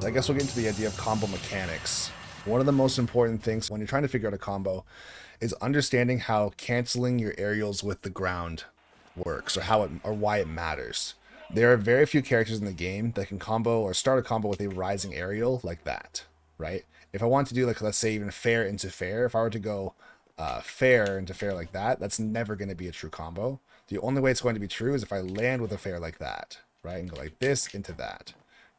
I guess we'll get into the idea of combo mechanics. One of the most important things when you're trying to figure out a combo is understanding how canceling your aerials with the ground works, or how it or why it matters. There are very few characters in the game that can combo or start a combo with a rising aerial like that, right? If I want to do, like, let's say even fair into fair, if I were to go fair into fair like that, that's never going to be a true combo. The only way it's going to be true is if I land with a fair like that, right? And go like this into that.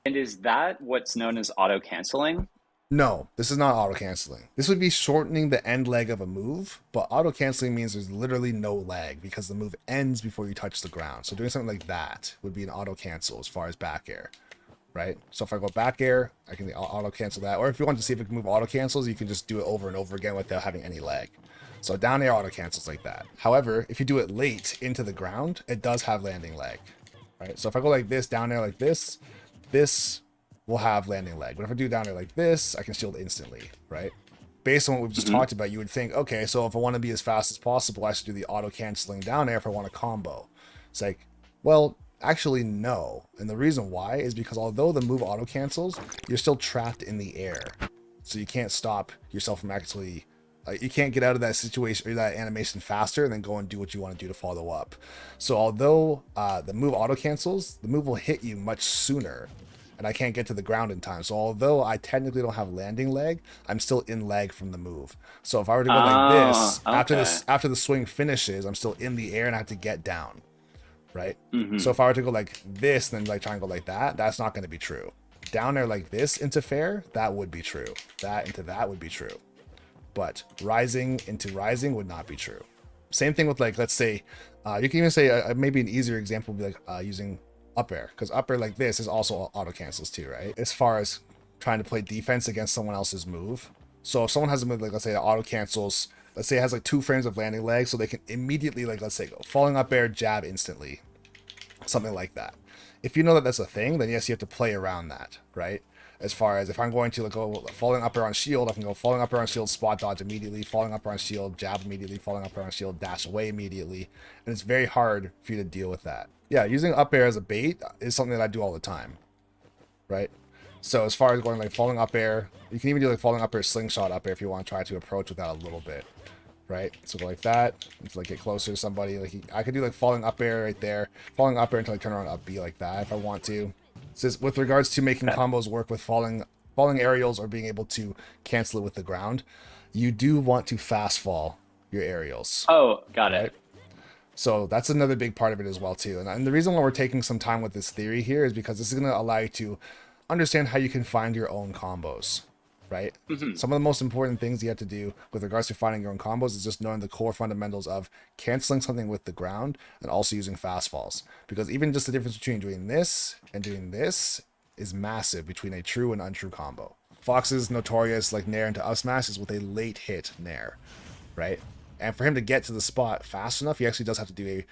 And is that what's known as auto canceling? No, this is not auto canceling. This would be shortening the end leg of a move, but auto canceling means there's literally no lag because the move ends before you touch the ground. So doing something like that would be an auto cancel as far as back air, right? So if I go back air, I can auto cancel that. Or if you want to see if it can move auto cancels, you can just do it over and over again without having any lag. So down air auto cancels like that. However, if you do it late into the ground, it does have landing lag, right? So if I go like this, down air like this will have landing lag. But if I do down air like this, I can shield instantly, right? Based on what we've just Hmm. talked about, you would think, okay, so if I want to be as fast as possible, I should do the auto canceling down air if I want a combo. It's like, well, actually no. And the reason why is because although the move auto cancels, you're still trapped in the air. So you can't stop yourself from actually, you can't get out of that situation or that animation faster and then go and do what you want to do to follow up. So although the move auto cancels, the move will hit you much sooner, and I can't get to the ground in time. So although I technically don't have landing lag, I'm still in lag from the move. So if I were to go like Oh, this, okay. after the swing finishes, I'm still in the air and I have to get down, right? So Hmm. if I were to go like this, and then like try and go like that, that's not going to be true. Down there like this into fair, that would be true. That into that would be true. But rising into rising would not be true. Same thing with, like, let's say, you can even say maybe an easier example would be like using up air, because up air like this is also auto cancels too, right? As far as trying to play defense against someone else's move. So if someone has a move, like, let's say it auto cancels, let's say it has like 2 frames of landing leg, so they can immediately, like, let's say go falling up air, jab instantly, something like that. If you know that that's a thing, then yes, you have to play around that, right? As far as if I'm going to, like, go falling up air on shield, I can go falling up air on shield, spot dodge immediately, falling up air on shield, jab immediately, falling up air on shield, dash away immediately, and it's very hard for you to deal with that. Yeah, using up air as a bait is something that I do all the time, right? So as far as going like falling up air, you can even do like falling up air, slingshot up air if you want to try to approach with that a little bit, right? So go like that, to like get closer to somebody. Like I could do like falling up air right there, falling up air until I turn around up B like that if I want to. So with regards to making Okay. combos work with falling aerials or being able to cancel it with the ground, you do want to fast fall your aerials, Oh, got right? it. So that's another big part of it as well too. And the reason why we're taking some time with this theory here is because this is going to allow you to understand how you can find your own combos, right? Hmm. Some of the most important things you have to do with regards to finding your own combos is just knowing the core fundamentals of canceling something with the ground and also using fast falls. Because even just the difference between doing this and doing this is massive between a true and untrue combo. Fox's notorious like nair into up smash is with a late hit nair, right? And for him to get to the spot fast enough, he actually does have to do a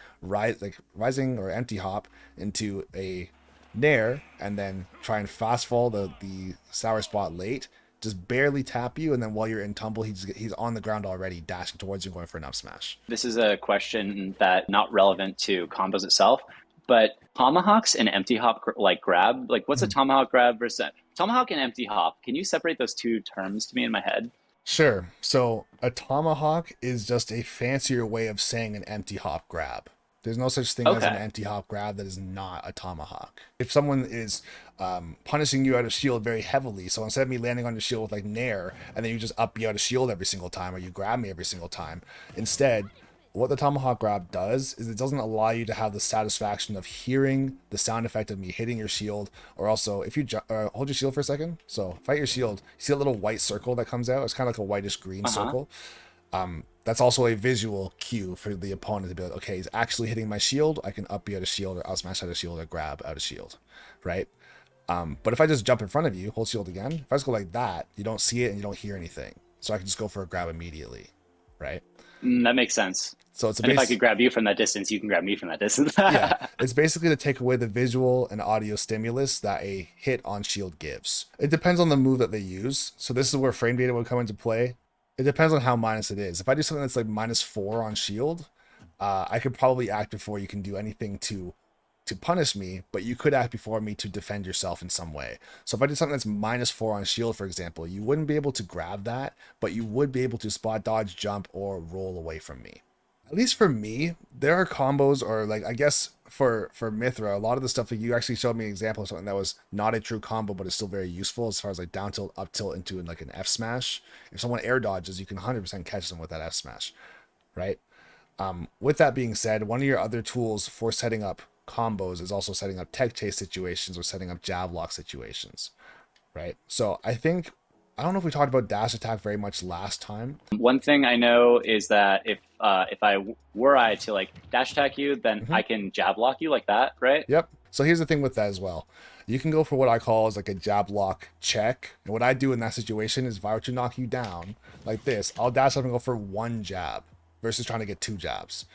rising or empty hop into a nair, and then try and fast fall the sour spot late, just barely tap you, and then while you're in tumble, he's on the ground already, dashing towards you, going for an up smash. This is a question that not relevant to combos itself, but tomahawks and empty hop like grab, like what's a Mhm. tomahawk grab versus tomahawk and empty hop? Can you separate those two terms to me in my head? Sure. So a tomahawk is just a fancier way of saying an empty hop grab. There's no such thing as an Okay. empty hop grab that is not a tomahawk. If someone is punishing you out of shield very heavily, so instead of me landing on your shield with like nair, and then you just up me out of shield every single time, or you grab me every single time, instead, what the tomahawk grab does is it doesn't allow you to have the satisfaction of hearing the sound effect of me hitting your shield, or also if you hold your shield for a second, so fight your shield, you see a little white circle that comes out, it's kind of like a whitish green Uh-huh. circle. That's also a visual cue for the opponent to be like, okay, he's actually hitting my shield, I can up B out of shield, or out smash out of shield, or grab out of shield, right? But if I just jump in front of you, hold shield again, if I just go like that, you don't see it and you don't hear anything, so I can just go for a grab immediately, right? That makes sense. So it's a And if I base. could grab you from that distance, you can grab me from that distance. Yeah, it's basically to take away the visual and audio stimulus that a hit on shield gives. It depends on the move that they use. So this is where frame data would come into play. It depends on how minus it is. If I do something that's like -4 on shield, I could probably act before you can do anything to punish me, but you could act before me to defend yourself in some way. So if I did something that's -4 on shield, for example, you wouldn't be able to grab that, but you would be able to spot dodge, jump, or roll away from me. At least for me, there are combos, or like, I guess for Mithra, a lot of the stuff that you actually showed me an example of something that was not a true combo, but is still very useful as far as like down tilt, up tilt into like an F smash. If someone air dodges, you can 100% catch them with that F smash, right? With that being said, one of your other tools for setting up combos is also setting up tech chase situations or setting up jab lock situations, right? So I think, I don't know if we talked about dash attack very much last time. One thing I know is that if were I to like dash attack you, then I can jab lock you like that, right? Yep. So here's the thing with that as well. You can go for what I call as like a jab lock check. And what I do in that situation is if I were to knock you down like this, I'll dash up and go for one jab versus trying to get 2 jabs.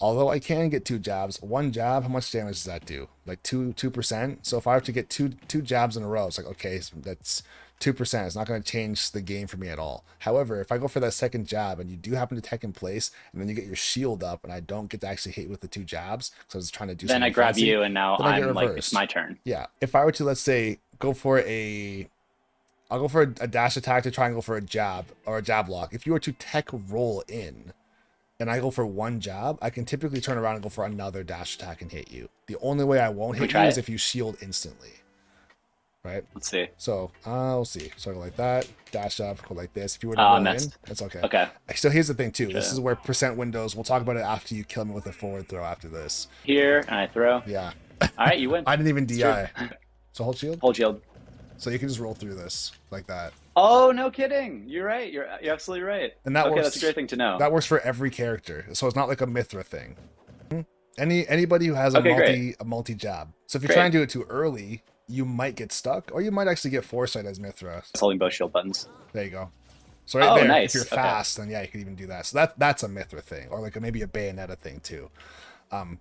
Although I can get 2 jabs, 1 jab, how much damage does that do? Like 2%. So if I were to get two jabs in a row, it's like, okay, so that's 2%. It's not going to change the game for me at all. However, if I go for that second jab and you do happen to tech in place, and then you get your shield up, and I don't get to actually hit with the 2 jabs, because I was trying to do something then I grab fancy, you, and now then I get I'm like, reversed. it's my turn. Yeah. If I were to, let's say, I'll go for a dash attack to try and go for a jab or a jab lock. If you were to tech roll in and I go for 1 jab, I can typically turn around and go for another dash attack and hit you. The only way I won't hit you is if you shield instantly. Right? Let's see. So, we'll see. So I go like that, dash up, go like this. If you were to roll in, that's okay. Okay. So here's the thing too. This is where percent windows, we'll talk about it after you kill me with a forward throw after this. Here, and I throw. Yeah. All right, you win. I didn't even DI. So hold shield? Hold shield. So you can just roll through this like that. Oh, no kidding. You're right. You're absolutely right. And that okay, works, that's a great thing to know. That works for every character. So it's not like a Mithra thing. Anybody who has Okay, a multi jab. So if you try and do it too early, you might get stuck, or you might actually get foresight as Mithra. It's holding both shield buttons. There you go. So right there, nice. if you're fast, then yeah, you could even do that. So that's a Mithra thing, or like maybe a Bayonetta thing too.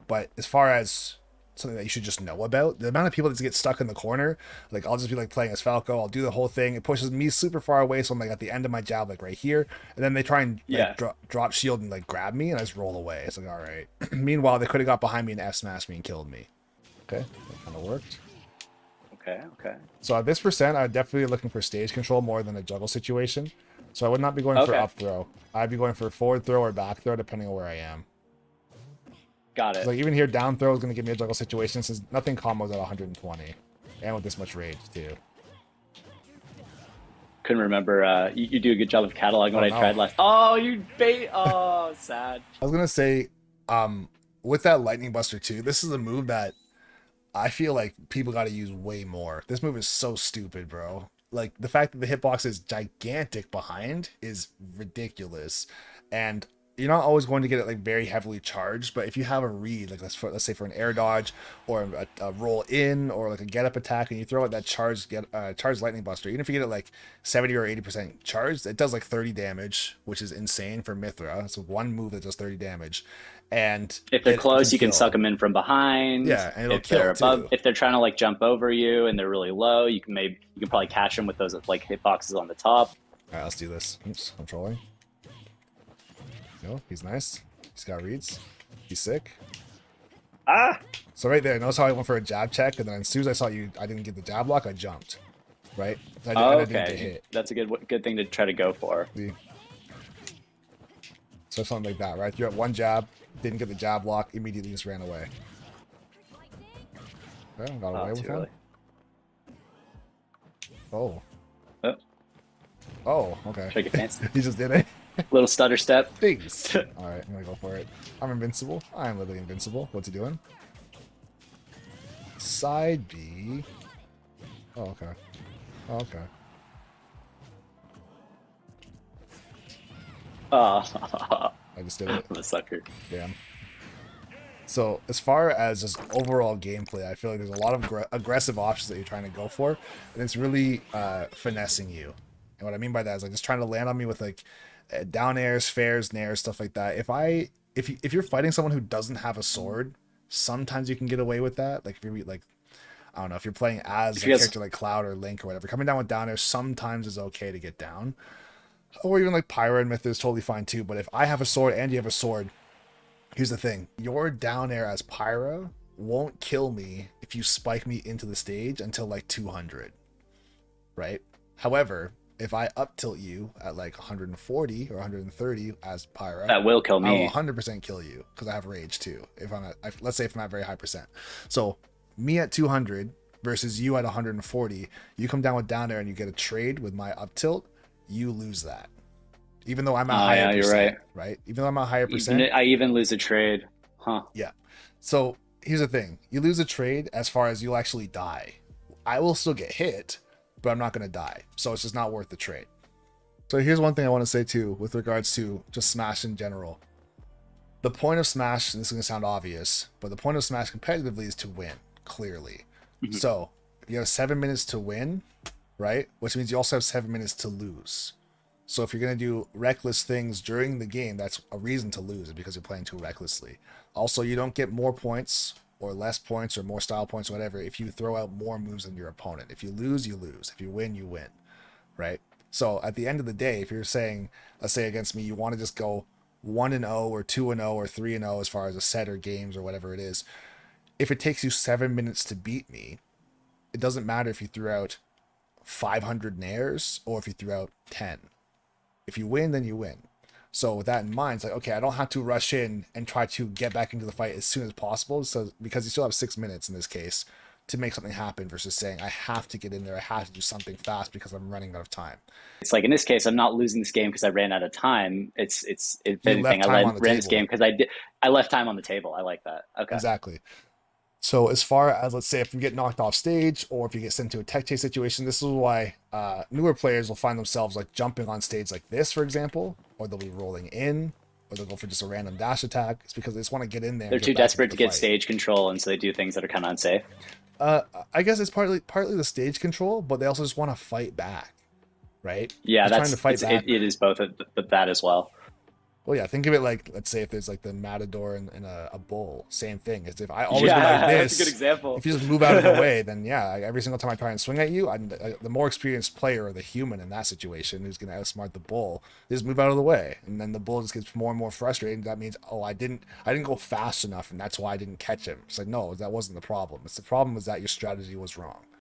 But as far as something that you should just know about, the amount of people that get stuck in the corner, like I'll just be like playing as Falco, I'll do the whole thing, it pushes me super far away, so I'm like at the end of my jab, like right here, and then they try and like, drop shield and like grab me, and I just roll away. It's like, all right. Meanwhile, they could have got behind me and F smashed me and killed me. Okay, that kind of worked. Okay. So at this percent, I'm definitely looking for stage control more than a juggle situation. So I would not be going for up throw. I'd be going for forward throw or back throw, depending on where I am. Got it. Like even here, down throw is going to give me a juggle situation since nothing combos at 120. And with this much rage, too. Couldn't remember. You do a good job of cataloging what I tried last. Oh, you bait. Oh, sad. I was going to say, with that Lightning Buster, too, this is a move that I feel like people got to use way more. This move is so stupid, bro. Like, the fact that the hitbox is gigantic behind is ridiculous. And you're not always going to get it, like, very heavily charged, but if you have a read, like, let's say for an air dodge, or a roll in, or, like, a get-up attack, and you throw out that charged Lightning Buster, even if you get it, like, 70 or 80% charged, it does, like, 30 damage, which is insane for Mithra. It's one move that does 30 damage. And if they're close, you can suck them in from behind. Yeah, and it'll if they're above, too. If they're trying to like jump over you and they're really low, you can probably catch them with those like hitboxes on the top. All right, let's do this. Oops, I'm trolling. No, he's nice. He's got reads. He's sick. Ah! So right there, notice how I went for a jab check, and then as soon as I saw I didn't get the jab lock, I jumped. Right? I didn't get hit. That's a good thing to try to go for. See? So something like that, right? You're at one jab, didn't get the jab lock, immediately just ran away. Okay, got away with him. Oh. Oh, okay. Try to get fancy. He just did it. Little stutter step. Thanks. Alright, I'm gonna go for it. I'm invincible. I am literally invincible. What's he doing? Side B. Oh, okay. Oh, okay. I just did it. I'm a sucker. Damn. So as far as just overall gameplay, I feel like there's a lot of aggressive options that you're trying to go for, and it's really finessing you. And what I mean by that is like just trying to land on me with like down airs, fairs, nairs, stuff like that. If you're fighting someone who doesn't have a sword, sometimes you can get away with that. Like if you're like, I don't know, if you're playing as a character like Cloud or Link or whatever, coming down with down airs sometimes is okay to get down. Or even like Pyra and Myth is totally fine too. But if I have a sword and you have a sword, here's the thing. Your down air as Pyra won't kill me if you spike me into the stage until like 200, right? However, if I up tilt you at like 140 or 130 as Pyra, That will kill I will me. 100% kill you because I have rage too. If I'm at, let's say if I'm at very high percent. So me at 200 versus you at 140, you come down with down air and you get a trade with my up tilt, you lose that. Even though I'm at Oh higher yeah, you're right. percent, right? Even though I'm at higher percent, I even lose a trade. Huh. yeah. So here's the thing: you lose a trade as far as you'll actually die. I will still get hit, but I'm not going to die. So it's just not worth the trade. So here's one thing I want to say too, with regards to just Smash in general. The point of Smash, and this is going to sound obvious, but the point of Smash competitively is to win, clearly. Mhm. So you have 7 minutes to win, right? Which means you also have 7 minutes to lose. So if you're going to do reckless things during the game, that's a reason to lose, because you're playing too recklessly. Also, you don't get more points or less points or more style points or whatever if you throw out more moves than your opponent. If you lose, you lose. If you win, you win, right? So at the end of the day, if you're saying, let's say against me, you want to just go 1-0 or 2-0 or 3-0 as far as a set or games or whatever it is, if it takes you 7 minutes to beat me, it doesn't matter if you threw out 500 nairs or if you threw out 10. If you win, then you win. So with that in mind, it's like, okay, I don't have to rush in and try to get back into the fight as soon as possible. So because you still have 6 minutes in this case to make something happen versus saying, I have to get in there, I have to do something fast because I'm running out of time. It's like in this case, I'm not losing this game because I ran out of time. It's if You anything, left time on the ran this table. game because I left time on the table. I like that. Okay. Exactly. So as far as, let's say, if you get knocked off stage or if you get sent to a tech chase situation, this is why newer players will find themselves like jumping on stage like this, for example, or they'll be rolling in, or they'll go for just a random dash attack. It's because they just want to get in there. They're and too get back desperate into to the get fight. stage control, and so they do things that are kind of unsafe. I guess it's partly the stage control, but they also just want to fight back, right? Yeah, They're trying to fight back. it is both that as well. Well, yeah, think of it like, let's say if there's like the matador and a bull, same thing. As if I always go Yeah, like that's this, a good example. if you just move out of the way, then yeah, every single time I try and swing at you, the more experienced player or the human in that situation who's going to outsmart the bull, they just move out of the way, and then the bull just gets more and more frustrated. That means, oh, I didn't go fast enough, and that's why I didn't catch him. It's like, no, that wasn't the problem. It's the problem was that your strategy was wrong.